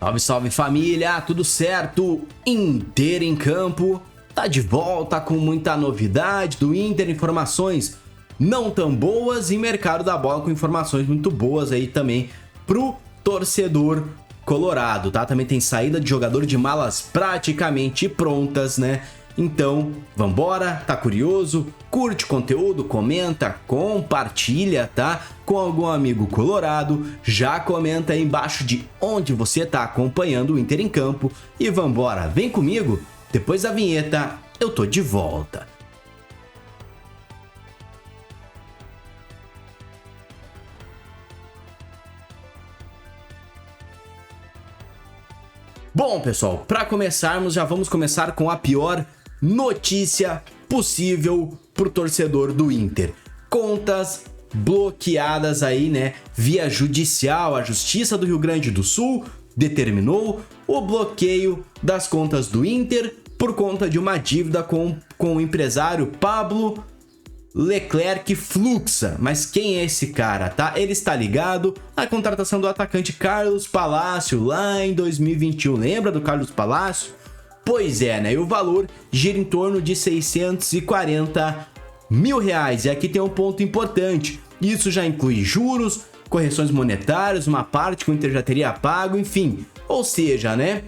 Salve, salve família, tudo certo? Inter em campo, tá de volta com muita novidade do Inter, informações não tão boas e mercado da bola com informações muito boas aí também pro torcedor colorado, tá? Também tem saída de jogador de malas praticamente prontas, né? Então, vambora, tá curioso? Curte o conteúdo, comenta, compartilha, tá? Com algum amigo colorado, já comenta aí embaixo de onde você tá acompanhando o Inter em campo e vambora, vem comigo, depois da vinheta eu tô de volta. Bom, pessoal, para começarmos, já vamos começar com a pior notícia possível pro torcedor do Inter. Contas bloqueadas aí, né, via judicial. A Justiça do Rio Grande do Sul determinou o bloqueio das contas do Inter por conta de uma dívida com o empresário Pablo Leclerc Fluxa. Mas quem é esse cara, tá? Ele está ligado à contratação do atacante Carlos Palacio lá em 2021. Lembra do Carlos Palacio? Pois é, né? E o valor gira em torno de 640 mil reais. E aqui tem um ponto importante. Isso já inclui juros, correções monetárias, uma parte que o Inter já teria pago, enfim. Ou seja, né?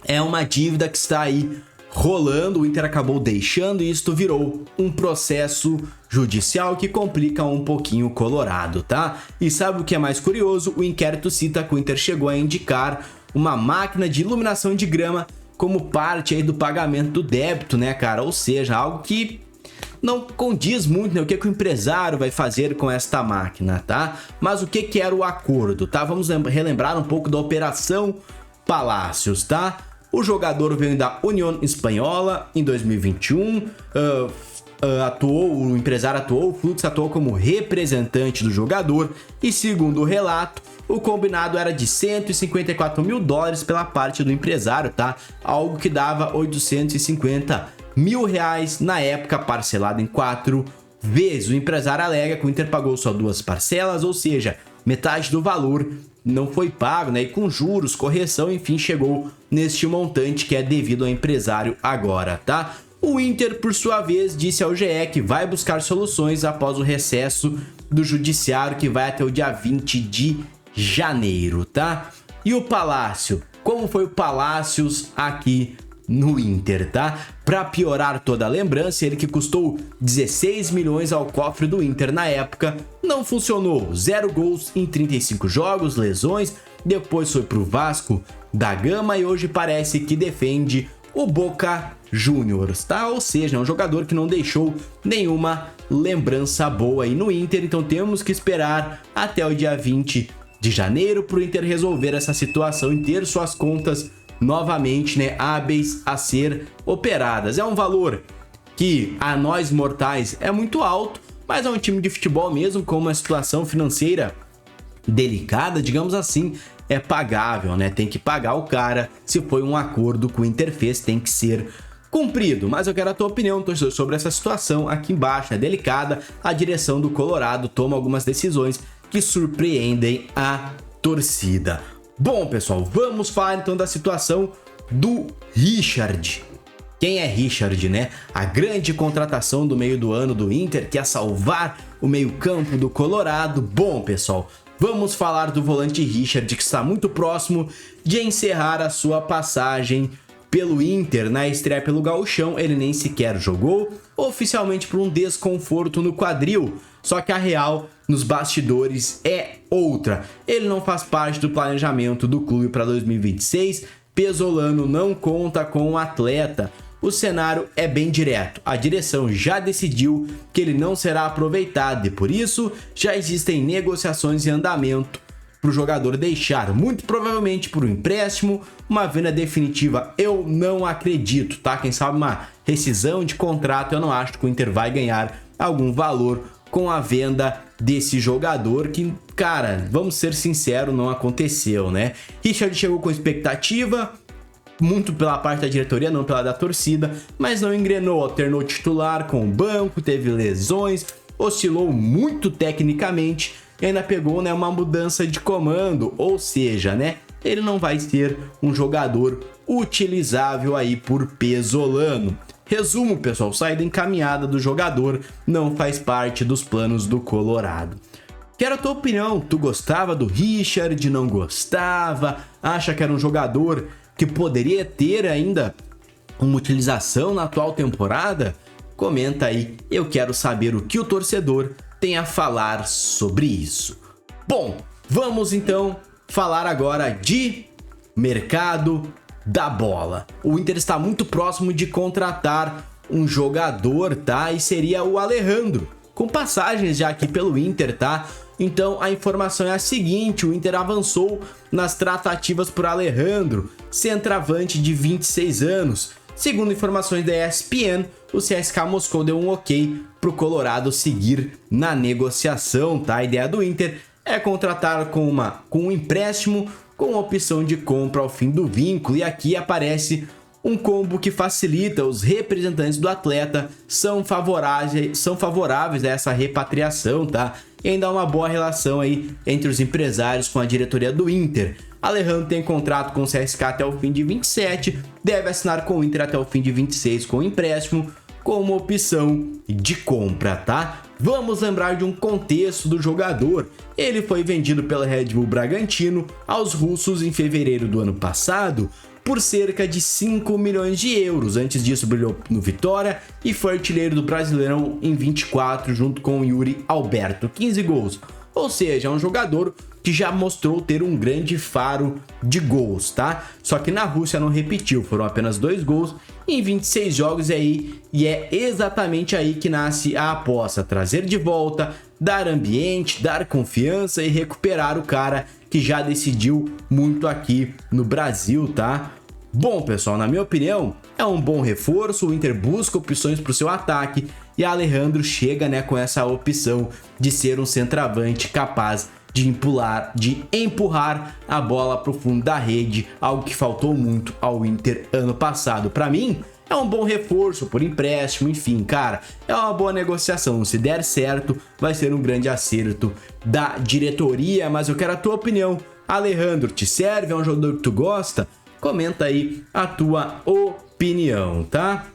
É uma dívida que está aí rolando, o Inter acabou deixando e isto virou um processo judicial que complica um pouquinho o Colorado, tá? E sabe o que é mais curioso? O inquérito cita que o Inter chegou a indicar uma máquina de iluminação de grama como parte aí do pagamento do débito, né, cara? Ou seja, algo que não condiz muito, né? O que o empresário vai fazer com esta máquina, tá? Mas o que era o acordo, tá? Vamos relembrar um pouco da Operação Palácios, tá? O jogador veio da União Espanhola em 2021, o empresário atuou, o Flux atuou como representante do jogador e, segundo o relato, o combinado era de 154 mil dólares pela parte do empresário, tá? Algo que dava 850 mil reais na época, parcelado em 4 vezes. O empresário alega que o Inter pagou só 2 parcelas, ou seja, metade do valor não foi pago, né? E com juros, correção, enfim, chegou neste montante que é devido ao empresário agora, tá? O Inter, por sua vez, disse ao GE que vai buscar soluções após o recesso do judiciário que vai até o dia 20 de janeiro, tá? E o Palácio? Como foi o Palácios aqui no Inter, tá? Pra piorar toda a lembrança, ele que custou 16 milhões ao cofre do Inter na época, não funcionou. 0 gols em 35 jogos, lesões, depois foi pro Vasco da Gama e hoje parece que defende o Boca Juniors, tá? Ou seja, é um jogador que não deixou nenhuma lembrança boa aí no Inter, então temos que esperar até o dia 20 de janeiro pro Inter resolver essa situação e ter suas contas novamente, né, hábeis a ser operadas. É um valor que a nós mortais é muito alto, mas é um time de futebol mesmo com uma situação financeira delicada, digamos assim, é pagável, né? Tem que pagar o cara. Se foi um acordo que o Inter fez, tem que ser cumprido. Mas eu quero a tua opinião, torcedor, sobre essa situação aqui embaixo. É delicada. A direção do Colorado toma algumas decisões que surpreendem a torcida. Bom, pessoal, vamos falar então da situação do Richard. Quem é Richard, né? A grande contratação do meio do ano do Inter, que é salvar o meio-campo do Colorado. Bom, pessoal, vamos falar do volante Richard, que está muito próximo de encerrar a sua passagem pelo Inter. Na estreia pelo Gauchão, ele nem sequer jogou, oficialmente por um desconforto no quadril. Só que a real nos bastidores é outra. Ele não faz parte do planejamento do clube para 2026. Pesolano não conta com o atleta. O cenário é bem direto. A direção já decidiu que ele não será aproveitado e por isso já existem negociações em andamento para o jogador deixar, muito provavelmente por um empréstimo, uma venda definitiva. Eu não acredito, tá? Quem sabe uma rescisão de contrato, eu não acho que o Inter vai ganhar algum valor com a venda desse jogador que, cara, vamos ser sinceros, não aconteceu, né? Richard chegou com expectativa, muito pela parte da diretoria, não pela da torcida, mas não engrenou, alternou titular com o banco, teve lesões, oscilou muito tecnicamente e ainda pegou, né, uma mudança de comando, ou seja, né, ele não vai ser um jogador utilizável aí por Pesolano. Resumo, pessoal, saída encaminhada do jogador não faz parte dos planos do Colorado. Quero a tua opinião, tu gostava do Richard, não gostava? Acha que era um jogador que poderia ter ainda uma utilização na atual temporada? Comenta aí, eu quero saber o que o torcedor tem a falar sobre isso. Bom, vamos então falar agora de mercado da bola. O Inter está muito próximo de contratar um jogador, tá? E seria o Alejandro, com passagens já aqui pelo Inter, tá? Então a informação é a seguinte: o Inter avançou nas tratativas por Alejandro, centroavante de 26 anos. Segundo informações da ESPN, o CSKA Moscou deu um ok para o Colorado seguir na negociação, tá? A ideia do Inter é contratar com um empréstimo com opção de compra ao fim do vínculo, e aqui aparece um combo que facilita. Os representantes do atleta são favoráveis a essa repatriação, tá? E ainda há uma boa relação aí entre os empresários com a diretoria do Inter. Alejandro tem contrato com o CSKA até o fim de 27, deve assinar com o Inter até o fim de 26 com empréstimo, com uma opção de compra, tá? Vamos lembrar de um contexto do jogador. Ele foi vendido pela Red Bull Bragantino aos russos em fevereiro do ano passado por cerca de 5 milhões de euros. Antes disso, brilhou no Vitória e foi artilheiro do Brasileirão em 24, junto com o Yuri Alberto, 15 gols. Ou seja, é um jogador que já mostrou ter um grande faro de gols, tá? Só que na Rússia não repetiu, foram apenas 2 gols em 26 jogos aí, e é exatamente aí que nasce a aposta: trazer de volta, dar ambiente, dar confiança e recuperar o cara que já decidiu muito aqui no Brasil, tá? Bom, pessoal, na minha opinião, é um bom reforço. O Inter busca opções para o seu ataque e Alejandro chega, né, com essa opção de ser um centroavante capaz de empurrar a bola para o fundo da rede, algo que faltou muito ao Inter ano passado. Para mim, é um bom reforço por empréstimo, enfim, cara, é uma boa negociação. Se der certo, vai ser um grande acerto da diretoria. Mas eu quero a tua opinião. Alejandro, te serve? É um jogador que tu gosta? Comenta aí a tua opinião, tá?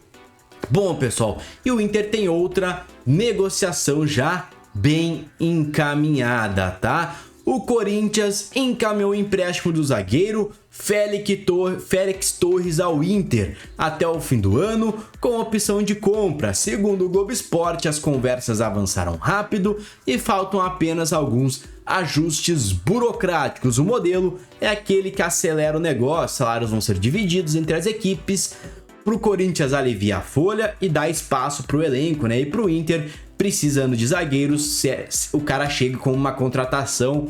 Bom, pessoal, e o Inter tem outra negociação já bem encaminhada, tá? O Corinthians encaminhou o empréstimo do zagueiro Félix Torres ao Inter até o fim do ano, com opção de compra. Segundo o Globo Esporte, as conversas avançaram rápido e faltam apenas alguns ajustes burocráticos. O modelo é aquele que acelera o negócio, salários vão ser divididos entre as equipes. Para o Corinthians alivia a folha e dá espaço para o elenco, né? E para o Inter, precisando de zagueiros, o cara chega com uma contratação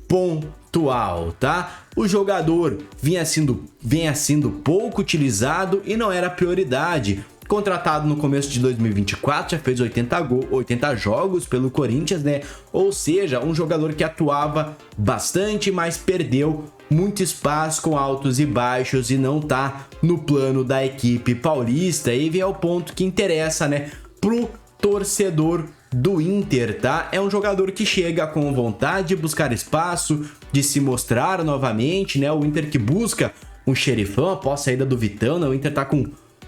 pontual, tá? O jogador vinha sendo pouco utilizado e não era prioridade. Contratado no começo de 2024, já fez 80 jogos pelo Corinthians, né? Ou seja, um jogador que atuava bastante, mas perdeu muito espaço com altos e baixos e não tá no plano da equipe paulista. E vem ao ponto que interessa, né, pro torcedor do Inter, tá? É um jogador que chega com vontade de buscar espaço, de se mostrar novamente, né? O Inter que busca um xerifão após a saída do Vitão, né? O Inter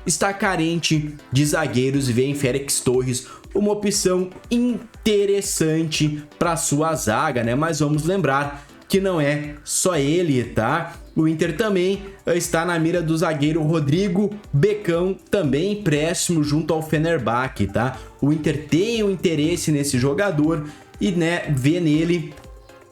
está carente de zagueiros e vê em Félix Torres uma opção interessante para sua zaga, né? Mas vamos lembrar que não é só ele, tá? O Inter também está na mira do zagueiro Rodrigo Becão, também empréstimo junto ao Fenerbahçe, tá? O Inter tem um interesse nesse jogador e, né, vê nele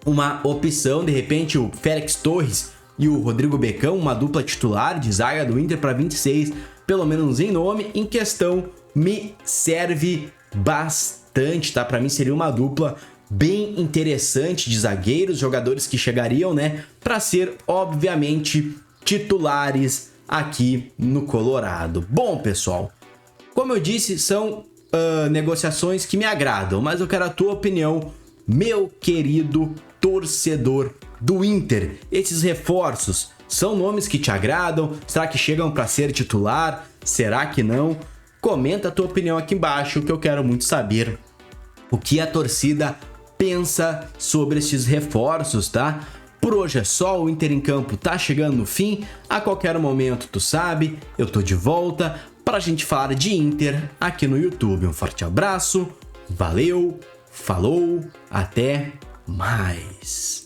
uma opção. De repente, o Félix Torres e o Rodrigo Becão, uma dupla titular de zaga do Inter para 26, pelo menos em nome. Em questão, me serve bastante, tá? Para mim seria uma dupla bem interessante de zagueiros, jogadores que chegariam, né, para ser, obviamente, titulares aqui no Colorado. Bom, pessoal, como eu disse, são negociações que me agradam, mas eu quero a tua opinião, meu querido torcedor do Inter. Esses reforços são nomes que te agradam? Será que chegam para ser titular? Será que não? Comenta a tua opinião aqui embaixo, que eu quero muito saber o que a torcida pensa sobre esses reforços, tá? Por hoje é só, o Inter em Campo tá chegando no fim. A qualquer momento, tu sabe, eu tô de volta pra gente falar de Inter aqui no YouTube. Um forte abraço, valeu, falou, até mais.